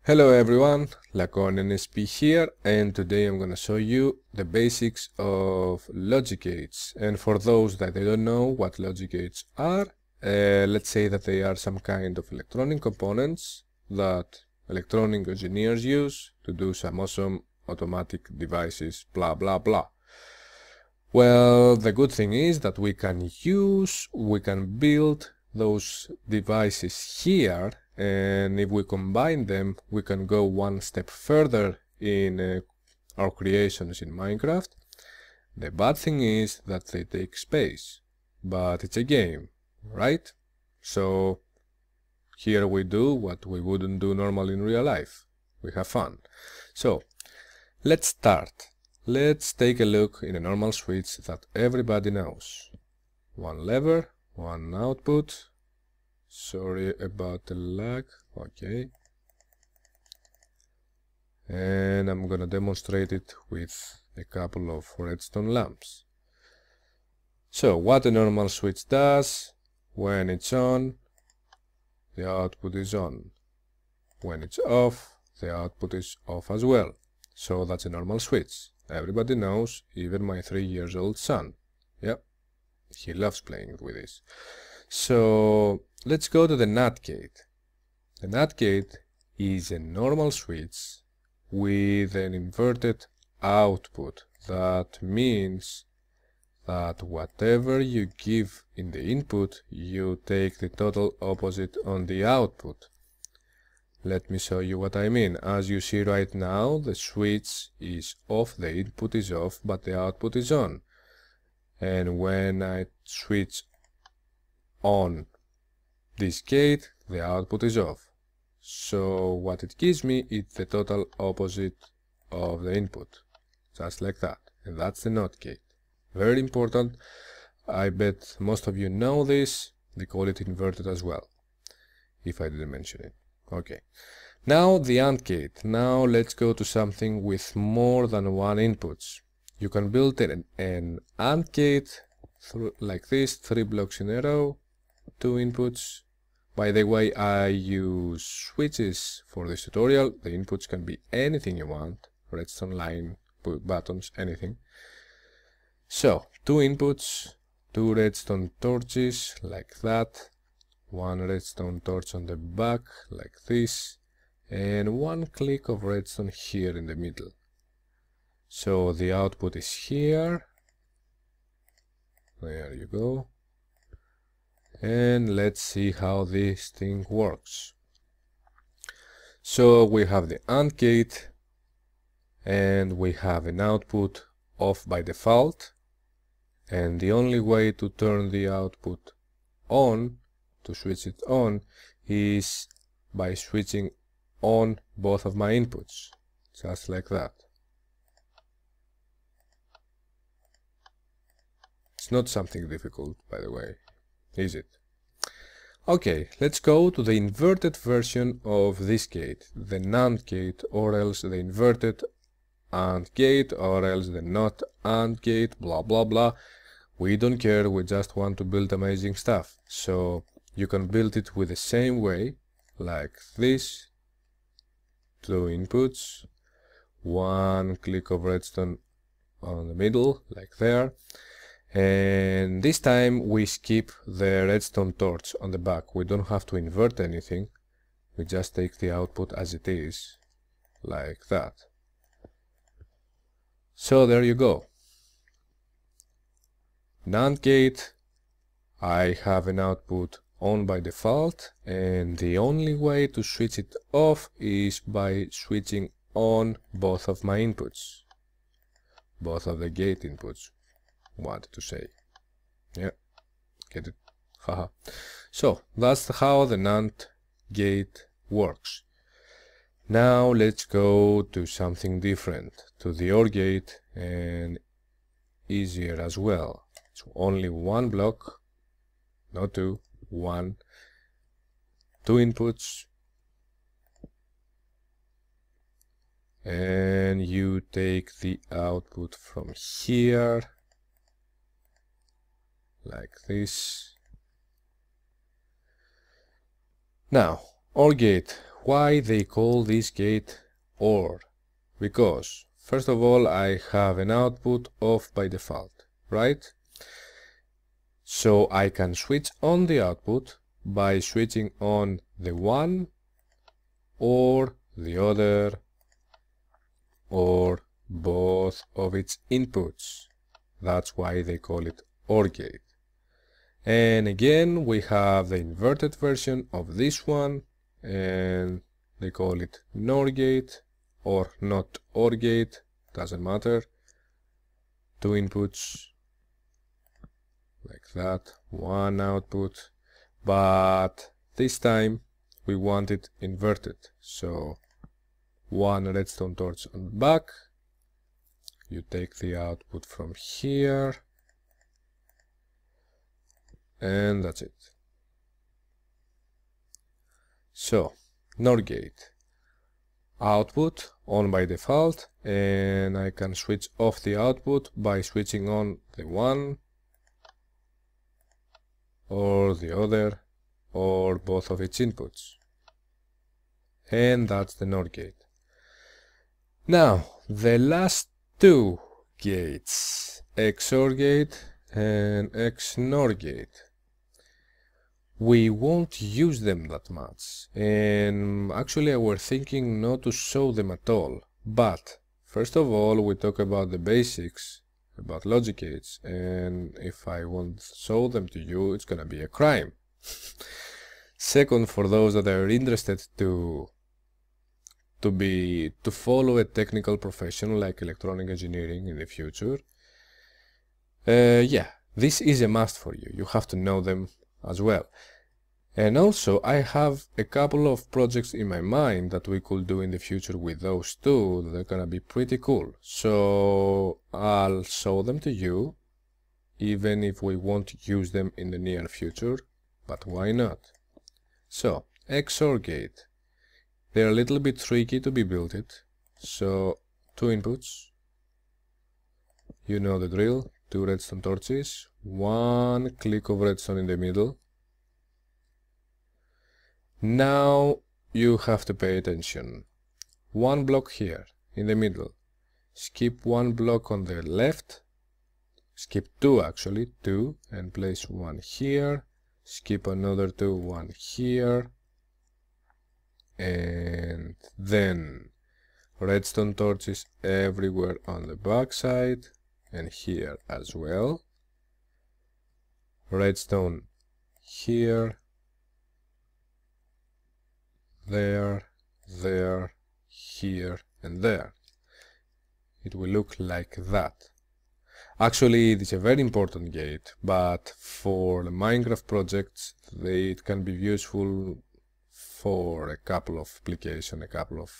Hello everyone, Lacon NSP here, and today I'm gonna show you the basics of logic gates. And for those that they don't know what logic gates are, let's say that they are some kind of electronic components that electronic engineers use to do some awesome automatic devices, blah blah blah. Well, the good thing is that we can build those devices here, and if we combine them, we can go one step further in our creations in Minecraft. The bad thing is that they take space, but it's a game, right? So here we do what we wouldn't do normally in real life. We have fun. So let's start. Let's take a look in a normal switch that everybody knows. One lever, one output. Sorry about the lag. Okay. And I'm gonna demonstrate it with a couple of redstone lamps. So what a normal switch does: when it's on, the output is on. When it's off, the output is off as well. So that's a normal switch. Everybody knows, even my 3-year-old son. Yep, he loves playing with this. So let's go to the NAT gate. The NAT gate is a normal switch with an inverted output. That means that whatever you give in the input, you take the total opposite on the output. Let me show you what I mean. As you see right now, the switch is off, the input is off, but the output is on. And when I switch on this gate, the output is off. So what it gives me is the total opposite of the input. Just like that. And that's the NOT gate. Very important. I bet most of you know this. They call it inverted as well, if I didn't mention it. Okay, now the AND gate. Now let's go to something with more than one inputs. You can build an AND gate like this, 3 blocks in a row, 2 inputs. By the way, I use switches for this tutorial. The inputs can be anything you want, redstone line, buttons, anything. So 2 inputs, 2 redstone torches like that. 1 redstone torch on the back, like this, and 1 click of redstone here in the middle. So the output is here. There you go. And let's see how this thing works. So we have the AND gate, and we have an output off by default. And the only way to turn the output on, to switch it on, is by switching on both of my inputs, just like that. It's not something difficult, by the way, is it? Okay, let's go to the inverted version of this gate, the NAND gate, or else the inverted AND gate, or else the not AND gate, blah blah blah. We don't care, we just want to build amazing stuff. So you can build it with the same way, like this. 2 inputs, 1 click of redstone on the middle, like there. And this time we skip the redstone torch on the back. We don't have to invert anything. We just take the output as it is, like that. So there you go. NAND gate, I have an output on by default, and the only way to switch it off is by switching on both of my inputs. Both of the gate inputs, wanted to say. Yeah, get it? Haha. So that's how the NAND gate works. Now let's go to something different, to the OR gate, and easier as well. It's only 1 block, not 2, 1, 2 inputs, and you take the output from here, like this. Now, OR gate, why they call this gate OR? Because, first of all, I have an output off by default, right? So I can switch on the output by switching on the one or the other or both of its inputs. That's why they call it OR gate. And again, we have the inverted version of this one, and they call it NOR gate or not OR gate, doesn't matter. Two inputs like that, one output, but this time we want it inverted. So one redstone torch on the back, you take the output from here, and that's it. So NOR gate, output on by default, and I can switch off the output by switching on the one or the other or both of its inputs, and that's the NOR gate. Now the last two gates, XOR gate and XNOR gate, we won't use them that much, and actually I was thinking not to show them at all. But first of all, we talk about the basics about logic gates, and if I won't show them to you, it's gonna be a crime. Second, for those that are interested to follow a technical profession like electronic engineering in the future, yeah, this is a must for you. You have to know them as well. And also, I have a couple of projects in my mind that we could do in the future with those two. They're gonna be pretty cool. So I'll show them to you, even if we won't use them in the near future, but why not? So, XOR gate. They're a little bit tricky to be built. So, two inputs. You know the drill. Two redstone torches. One click of redstone in the middle. Now you have to pay attention. One block here in the middle. Skip one block on the left. Skip two actually, two, and place one here. Skip another two, one here. And then redstone torches everywhere on the back side and here as well. Redstone here, there, there, here and there. It will look like that. Actually, it is a very important gate, but for the Minecraft projects, it can be useful for a couple of applications, a couple of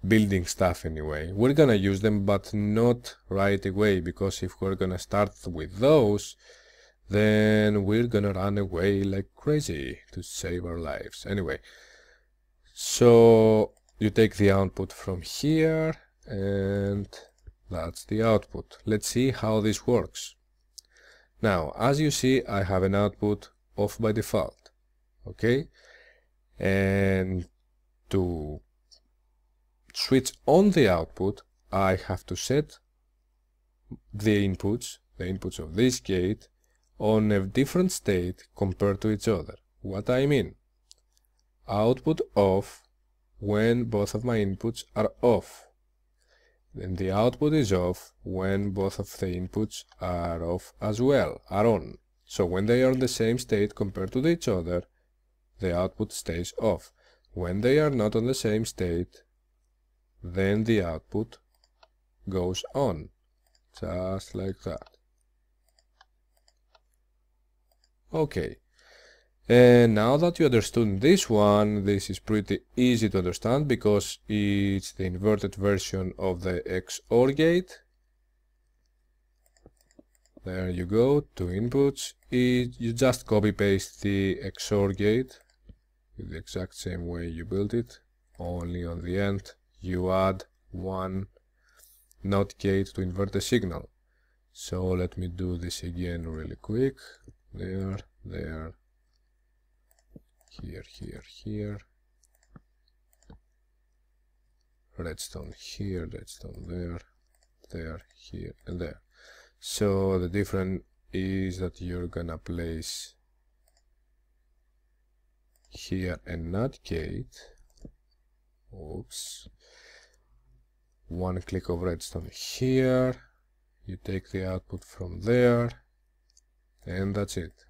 building stuff anyway. We're gonna use them, but not right away, because if we're gonna start with those, then we're gonna run away like crazy to save our lives. Anyway, so you take the output from here, and that's the output. Let's see how this works. Now, as you see, I have an output off by default, okay? And to switch on the output, I have to set the inputs of this gate, on a different state compared to each other. What I mean? Output off when both of my inputs are off. Then the output is off when both of the inputs are off as well, are on. So when they are in the same state compared to each other, the output stays off. When they are not on the same state, then the output goes on, just like that. Okay, and now that you understood this one, this is pretty easy to understand because it's the inverted version of the XOR gate. There you go, two inputs. You just copy paste the XOR gate the exact same way you built it, only on the end you add one NOT gate to invert the signal. So let me do this again really quick. There, there, here, here, here, redstone here, redstone there, there, here, and there. So the difference is that you're gonna place here a NAND gate. Oops. One click of redstone here, you take the output from there, and that's it.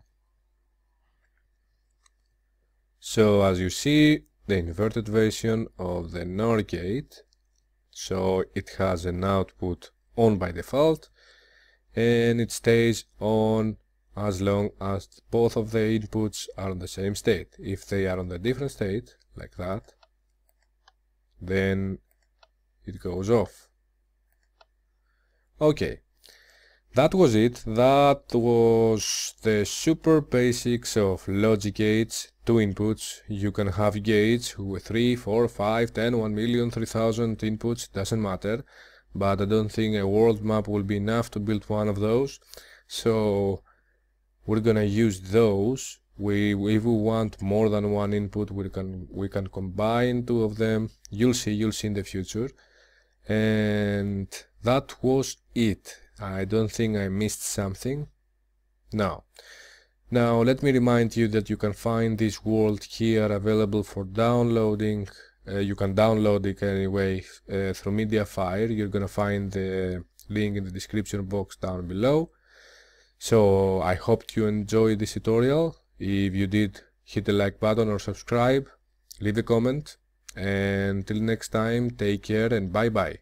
So as you see, the inverted version of the NOR gate, so it has an output on by default, and it stays on as long as both of the inputs are in the same state. If they are on a different state, like that, then it goes off. Okay, that was it. That was the super basics of logic gates. 2 inputs. You can have gates with 3, 4, 5, 10, 1 million, 3,000 inputs, doesn't matter. But I don't think a world map will be enough to build one of those. So we're gonna use those. If we want more than one input, we can combine 2 of them. You'll see in the future. And that was it. I don't think I missed something. No. Now let me remind you that you can find this world here available for downloading. You can download it anyway through Mediafire. You're gonna find the link in the description box down below. So I hope you enjoyed this tutorial. If you did, hit the like button or subscribe, leave a comment, and till next time, take care and bye bye.